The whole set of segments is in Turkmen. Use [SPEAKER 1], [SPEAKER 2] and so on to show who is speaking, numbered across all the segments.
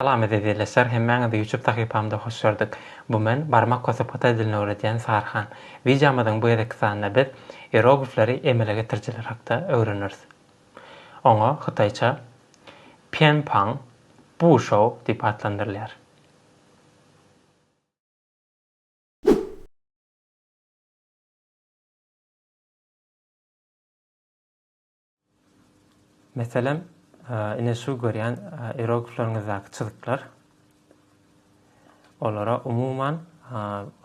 [SPEAKER 1] Salam ildeşder, hemmäňe de YouTube tahypamda hoş gördük. Bu men barmak basyp dilini öwredýän Saryhan. Videomyzyň bu ýerdäki sanynda biz ýeroglifleri emele getirjiler hakda öwreniriz. Oňa Hytaýça偏旁部首diýip adlandyrylýar. Meselem ine şu görýän ýeroglifleriňizdaky çyzyklar olara umuman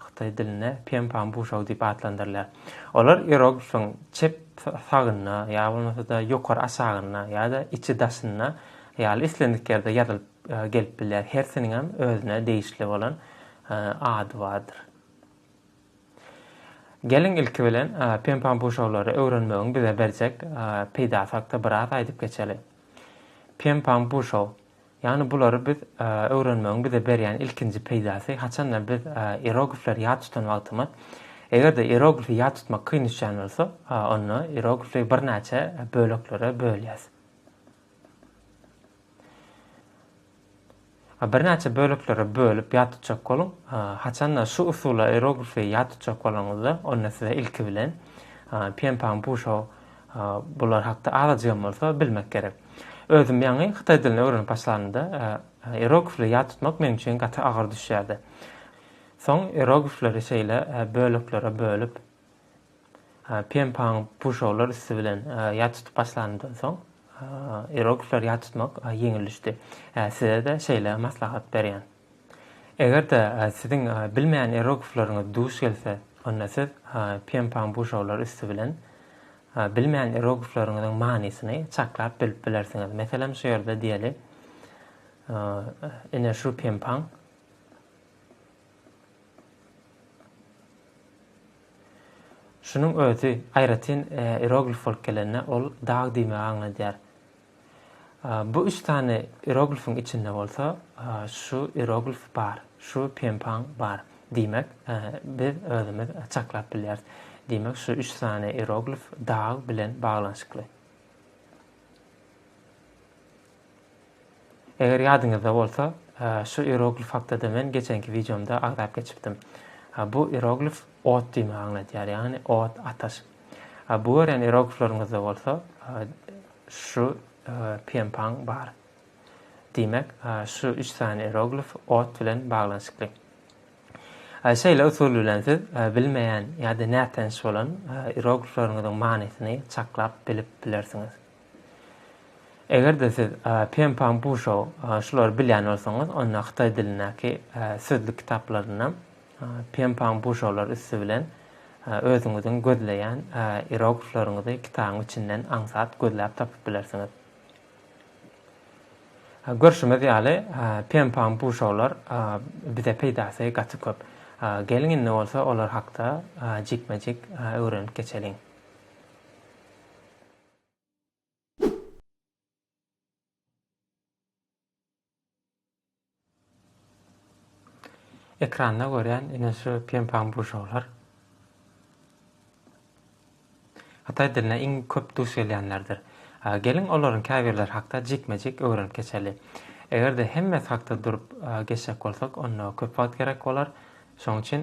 [SPEAKER 1] Hytaý diline偏旁部首diýip adlandyrylýar. Olar ýeroglifyň çep sagyna, ýa bolmasa da ýokary aşagyna, ýa-da içi daşyna, ýa-da islendik ýerde ýazylyp gelip bilýär. Hersiniň hem özüne değişli bolan ady bardyr. Gelin ilki bilen偏旁部首öwrenmegiň bize berjek peýda hakda biraz aýdyp geçeli. 偏旁部首, ýani bulary biz öwrenmegiň bize berýän ilkinji peýdasy haçandan biz ýeroglifleri ýad tutan wagtymyz egerde ýeroglifi ýad tutmak kyn düşýän bolsa, onu ýeroglifi bir näçe böleklere bölýäs. Bir näçe böleklere bölüp ýad tutjak bolun, haçandan şu usulla ýeroglifi ýad tutjak bolanyňyzda, onu size ilki bilen 偏旁部首bular hakda alajygym bolsa bilmek gerek. Özüm ýa-ni Hytaý dilini öwrenip başlanymda ýeroglifleri ýad tutmak meniň üçin gaty agyr düşýärdi. Soň ýeroglifleri şeýle böleklere bölüp 偏旁部首üstü bilen ýad tutup başlanymdan soň ýeroglifleri ýad tutmak ýeňil düşdi. Size de şeýle maslahat berýän. Egerde siziň bilmeýän ýeroglifleriňiz duş gelse, onda siz 偏旁部首üstü bilen bilmeýän ýeroglifleriňiziň manysyny çaklap bilip bilersiňiz. Meselem şu ýerde diýeli, ine şu 偏旁, şunuň özü aýratyn ýeroglif bolup gelenine ol dag diýmegi aňladýar. Bu üç tane ýeroglifiň içinde bolsa, şu ýeroglif bar, şu 偏旁bar diýmek biz özümiz çaklap bilýäris. Demek şu üç tane ýeroglif dag bilen baglanşykly. Eger ýadyňyzda bolsa, şu ýeroglif hakda men geçenki videomda agdap geçipdim. Bu ýeroglif ot diýmegi aňlatýar, ýani ot, ataş. Bu ören ýeroglifleriňizde bolsa, şu 偏旁bar. Demek şu üç tane ýeroglif ot bilen baglanşykly. Şeýle usul bilen siz bilmeýän ýa-da nätäňiş bolan ýeroglifleriňiziň manysyny çaklap bilip bilersiňiz. Egerde siz 偏旁部首şular bilýän bolsaňyz, onda Hytaý dilindäki sözlük kitaplaryndan 偏旁部首üstü bilen özüňiziň gözleýän ýeroglifleriňizi kitabyň içinden aňsat gözläp tapyp bilersiňiz. Görüşmek ýaly 偏旁部首bize peýdasy gaty köp. Gelin ne olsa olar hakda jikmejik öwrenip geçeliň. Ekranda görýän ine şu 偏旁部首Hytaý diline iň köp duş gelýänlerdir. Gelin olaryň käbirler hakda jikmejik öwrenip geçeli. Egerde hemmesi hakda durup geçsek bolsak, onda köp wagt gerek bolar. Şoň üçin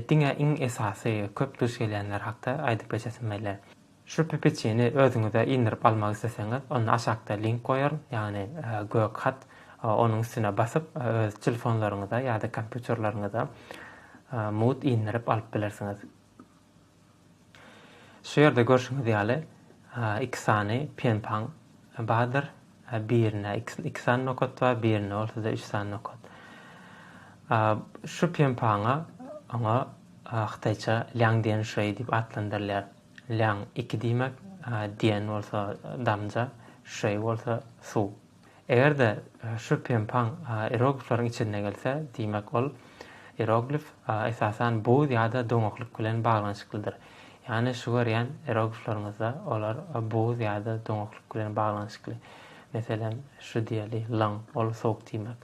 [SPEAKER 1] diňe iň esasy köp duş gelýänler hakda aýdyp geçesinmeýler. Şu PPT-ni özüňize indirip almak isteseňiz, onu aşagda link goýaryn, ýani gök hat, onuň üstüne basyp öz telefonlaryňyza ýa-da kompýuterlaryňyza mut indirip alyp bilersiňiz. Şu ýerde görüşiňiz ýaly iki sany 偏旁 bardyr. Birine iki sany nokat bar, birine bolsa da üç sany nokat. Şu 偏旁 ona Hytaýça ляң diýen şey diýip adlandyrylýar. Ляң iki diýmek, diýen bolsa damja, şey bolsa suw. Egerde şu 偏旁 ýeroglifleriň içinde gelse, diýmek ol ýeroglif esasan bu ýa-da doňoklyk bilen baglanşyklydyr. Ýani şu görýän ýeroglifleriňizde olar bu ýa-da doňoklyk bilen baglanşykly. Meselem şu diýeli laň ol sowuk diýmek.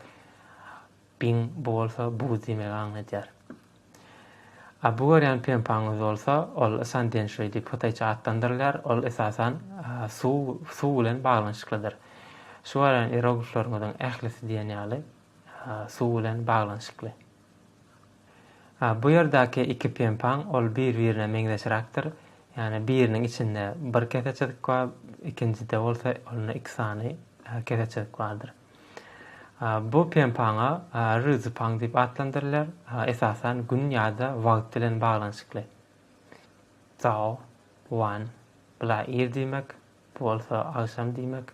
[SPEAKER 1] Bin bolsa buz diýmegi aňlatýar. Bu görýän 偏旁 bolsa, ol san diýen şey diýip Hytaýça adlandyrylýar. Ol esasan suw bilen baglanşyklydyr. Şu bilen hieroglifleriňiň ählisi diýen ýaly suw bilen baglanşykly. Bu ýerdäki iki penpaň ol bir-birine meňzeşiräkdir. Yani biriniň içinde bir keseçilik bar, ikincide bolsa onuň iki sany keseçilik bardyr. Bu penpaňa ryzypaň diýip adlandyrylýar. Esasen gün ýa-da wagt bilen baglanşykly. Zao, wan, bula ir diýmek, bolsa agşam diýmek.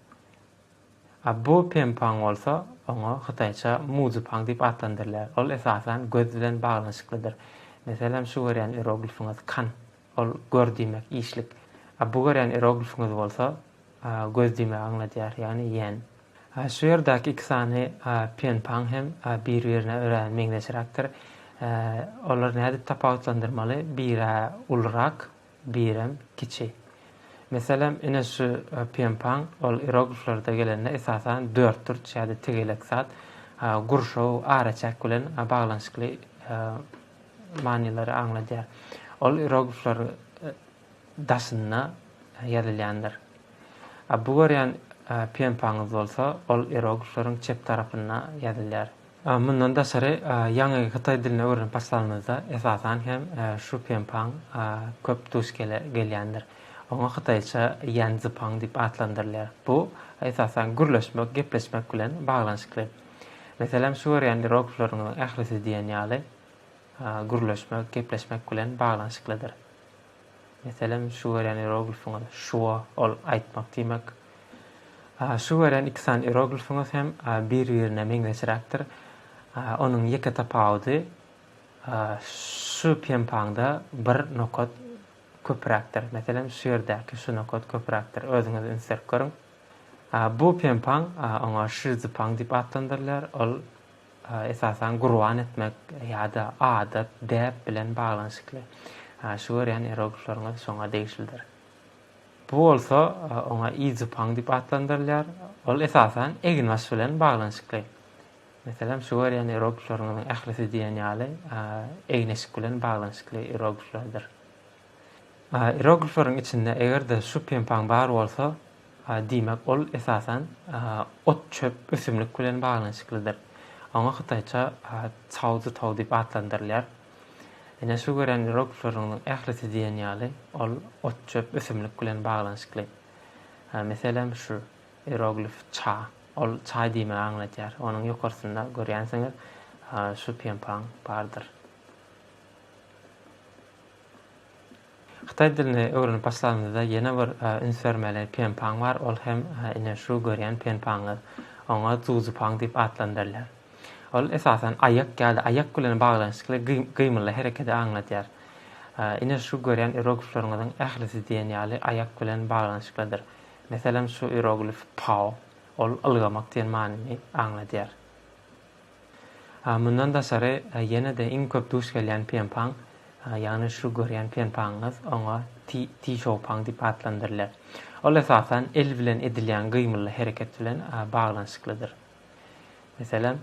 [SPEAKER 1] Bu penpaň bolsa oňa Hytaýça muzypaň diýip adlandyrylýar. Ol esasen göz bilen baglanşyklydyr. Meselem şu görýän hieroglifiňiz kan, ol gör diýmek, işlik. Bu görýän hieroglifiňiz bolsa göz diýmek aňladýar, ýani ýen. Şu ýerdäki iki sany penpaň hem bir-birine öwredýän meňzeşiräkdir. Olar näde tapawutlandyrmaly? Biri ulrak, biri kiçi. Meselem ine şu penpaň ol hierogliflerde gelende esasen 4 tür ýa-da tegelek zat gurşaw, araçak bilen baglanşykly manylary aňladýar. Ol hieroglifler daşyna ýazylýandyr. Bu görýän penpaňyz bolsa ol hieroglifleriň çep tarapyna ýazylýar. Mundan daşary ýaňy Hytaý dilini öwrenip başlanymyzda esasen hem şu penpaň köp duş gelýändir. Oňa Hytaýça ýanzypaň diýip adlandyrylýar. Bu esasen gürleşmek, gepleşmek bilen baglanşykly. Meselem şu görýän hieroglifleriň ählisi diýen ýaly gürleşmek, gepleşmek bilen baglanşyklydyr. Meselem şu görýän hieroglifiňiz şuwa ol aýtmak diýmek. Şu görýän iki sany hieroglifiňiz hem bir-birine meňzeşiräkdir. Onuň ýeke tapawuty şu penpaňda bir nokat köpüräkdir. Meselem şu ýerdäki şu nokat köpüräkdir. Özüňiz insert görüň. Bu penpaň oňa şyzypaň diýip adlandyrylýar. Ol esasen gurwan etmek ýa-da adat, däp bilen baglanşykly. Şu görýän hieroglifleriňiz şoňa degişlidir. Bu bolsa oňa iýeroglifi diýip adlandyrylýar. Ol esasen eginbaş bilen baglanşykly. Meselem şu görýän hieroglifleriň ählisi diýen ýaly egneşik bilen baglanşykly hierogliflerdir. Hieroglifleriň içinde egerde şu penpaň bar bolsa diýmek ol esasen ot çöp ösümlik bilen baglanşyklydyr. Oňa Hytaýça çawzy taw diýip adlandyrylýar. Ene şu görýän hieroglifleriň ählisi diýen ýaly ol ot çöp ösümlik bilen baglanşykly. Meselem şu hieroglif ça, ol çay diýmek aňlatýar. Onuň ýokarysynda görýänsiňiz şu penpaň bardyr. Hytaý dilini öwrenip başlanymyzda ýene bir ünsvermeli penpaň bar. Ol hem ine şu görýän penpaňyz. Oňa zuzypaň diýip adlandyrylýar. Ol esasen aýak ýa-da aýak bilen baglanşykly gymyly hereketi aňlatýar. Ine şu görýän hieroglifleriň ählisi diýen ýaly aýak bilen baglanşyklydyr. Meselem şu hieroglif pao, ol ılgamak diýen manyny aňlatýar. Mundan daşary ýene-de iň köp duş gelýän penpaň, ýani şu görýän penpaňyz oňa tişopaň diýip adlandyrylýar. Ol esasen el bilen edilýän gymyly hereket bilen baglanşyklydyr. Meselem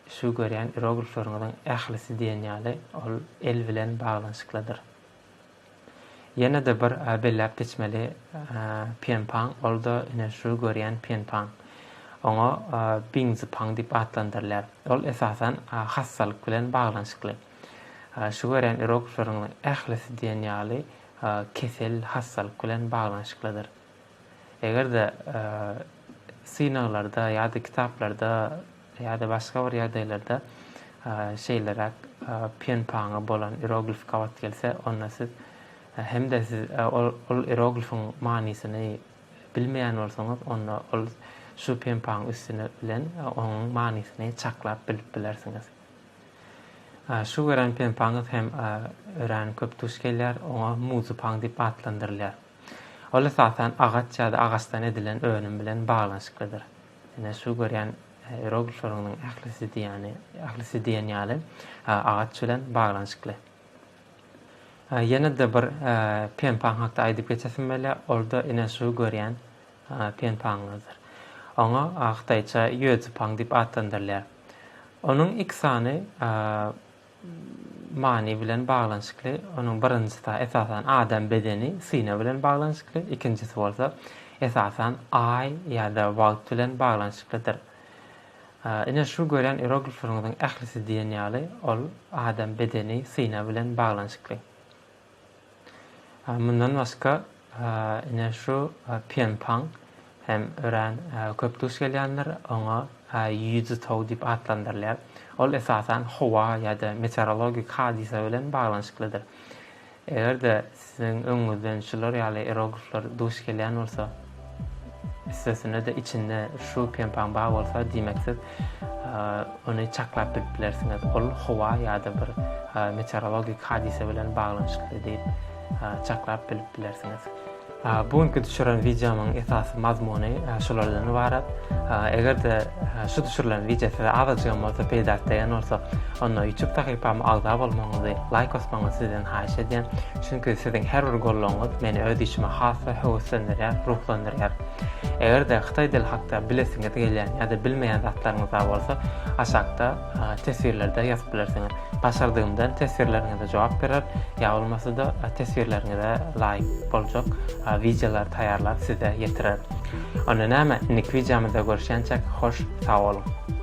[SPEAKER 1] şu görýän hieroglifleriň ählisi diýen ýaly ol el bilen baglanşyklydyr. Ýene-de bir belläp geçmeli penpaň, ol da ine şu görýän penpaň. Oňa biňzypaň diýip adlandyrylýar. Ol esasen hassalyk bilen baglanşykly. Şu görýän hieroglifleriň ählisi diýen ýaly kesel hassalyk bilen baglanşyklydyr. Egerde synaglarda ýa-da kitaplarda ýa-da başga bir ýerdeýlerde şeýlerak penpaňa bolan hieroglif kabat gelse, onda siz hem-de siz ol hieroglifiň manysyny bilmeýän bolsaňyz, onda ol şu penpaň üstüne bilen onuň manysyny çaklap bilip bilersiňiz. Şu görän penpaňyz hem öwren köp duş gelýär, oňa muzypaň diýip adlandyrylýar. Ol esasen agaç ýa-da agaçdan edilen öwrüm bilen baglanşyklydyr. Ene şu görýän hieroglifleriň ählisi diýen ýaly agaç bilen baglanşykly. Ýene-de bir penpaň hakda aýdyp geçesim bäle, orada ene şu görýän penpaňyzdyr. Oňa Hytaýça ýöjüpaň diýip adlandyrylýar. Onuň iki sany many bilen baglanşykly. Onuň birincisi esasen adam bedeni syna bilen baglanşykly, ikincisi bolsa esasen ay ýa-da wagt bilen baglanşyklydyr. Ine şu gören hieroglifleriňiň ählisi diýen ýaly ol adam bedeni syna bilen baglanşykly. Mundan başga ine şu偏旁hem ören köp duş gelýänler oňa Hytaý diýip adlandyrylýar. Ol esasen howa ýa-da meteorologik hadise bilen baglanşyklydyr. Eger-de siziň öňüňizden şular ýaly hieroglifler duş gelýän bolsa, istesine de içinde şu偏旁bag bolsa diýmeksiz onu çaklap bilip bilersiňiz. Ol howa ýa-da bir meteorologik hadise bilen baglanşykly diýip çaklap bilip bilersiňiz. Bugünkü düşüren videomyň esasy mazmuny şulardan ibaret. Eger-de şu düşürilen video size azajygam bolsa peýda etdigen bolsa, onu YouTube takypamy agda bolmaňyzy, like basmaňyzy sizden haýyş edýän. Çünki siziň her bir gollaňyz meni öz işime has we höwüslendirýär, ruhlandyrýar. Eger-de Hytaý dil hakda bilesiňiz gelýän ýa-da bilmeýän zatlaryňyz bolsa, aşagda tesbirlerde ýazyp bilersiňiz. Başardygymdan tesbirleriňize jogap berer, ýa bolmasa da tesbirleriňize laýyk boljak videolar taýýarlap size ýetirer. Onu näme? Ilk videomyzda görüşýänçek hoş, sag bolun.